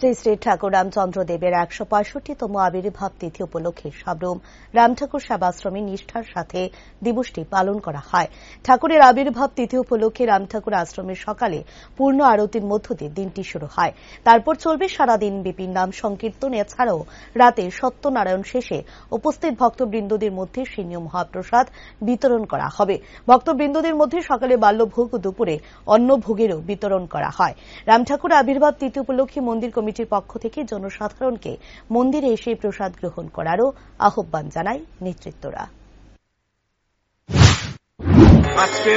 শ্রী শ্রী ঠাকুর রামচন্দ্র দেবের ১৬৫তম আবির্ভাব তিথি উপলক্ষে সাবরুম রামঠাকুর সেবাশ্রমে নিষ্ঠার সাথে দিবসটি পালন করা হয়। ঠাকুরের আবির্ভাব তিথি উপলক্ষে রামঠাকুর আশ্রমের সকালে পূর্ণ আরতির মধ্য দিয়ে দিনটি শুরু হয়। তারপর চলবে সারাদিন ব্যাপী নাম সংকীর্তন। এছাড়াও রাতে সত্যনারায়ণ শেষে উপস্থিত ভক্তবৃন্দদের মধ্যে সিনীয় মহাপ্রসাদ বিতরণ করা হবে। ভক্তবৃন্দদের মধ্যে সকালে বাল্যভোগ ও দুপুরে অন্নভোগেরও বিতরণ করা হয়। রামঠাকুর আবির্ভাব তিথি উপলক্ষে মন্দির কমিটির পক্ষ থেকে জনসাধারণকে মন্দিরে এসে প্রসাদ গ্রহণ করারও আহ্বান জানায় নেতৃত্বরা। আজকে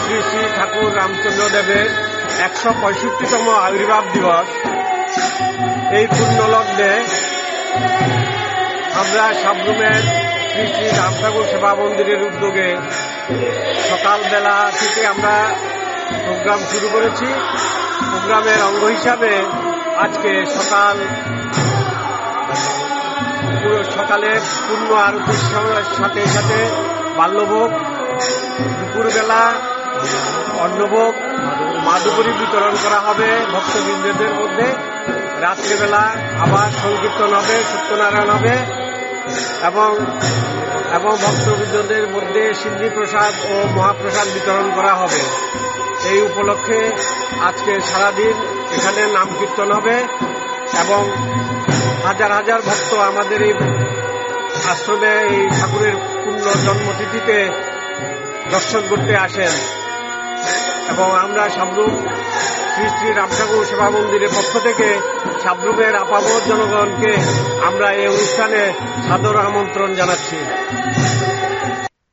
শ্রী শ্রী ঠাকুর রামচন্দ্র দেবের ১৬৫তম আবির্ভাব দিবস। এই পুণ্যলগ্নে আমরা সাবরুমের শ্রী শ্রী রাম ঠাকুর সেবা মন্দিরের উদ্যোগে সকালবেলা থেকে আমরা প্রোগ্রাম শুরু করেছি। প্রোগ্রামের অঙ্গ হিসাবে আজকে সকালে পূর্ণ আরতির সাথে সাথে বাল্যভোগ, দুপুরবেলা অন্নভোগ, মাদুপুরি বিতরণ করা হবে ভক্তবৃন্দদের মধ্যে। রাত্রিবেলা আবার সংকীর্তন হবে, সত্যনারায়ণ হবে এবং ভক্তবৃন্দদের মধ্যে সিদ্ধি প্রসাদ ও মহাপ্রসাদ বিতরণ করা হবে। এই উপলক্ষে আজকে সারাদিন এখানে নাম কীর্তন হবে এবং হাজার হাজার ভক্ত আমাদের এই আশ্রমে এই ঠাকুরের পূর্ণ জন্মতিথিতে দর্শন করতে আসেন এবং আমরা সাবরুম শ্রী শ্রী রাম ঠাকুর সেবা মন্দিরের পক্ষ থেকে সাবরুমের আপামর জনগণকে আমরা এই অনুষ্ঠানে সাদর আমন্ত্রণ জানাচ্ছি।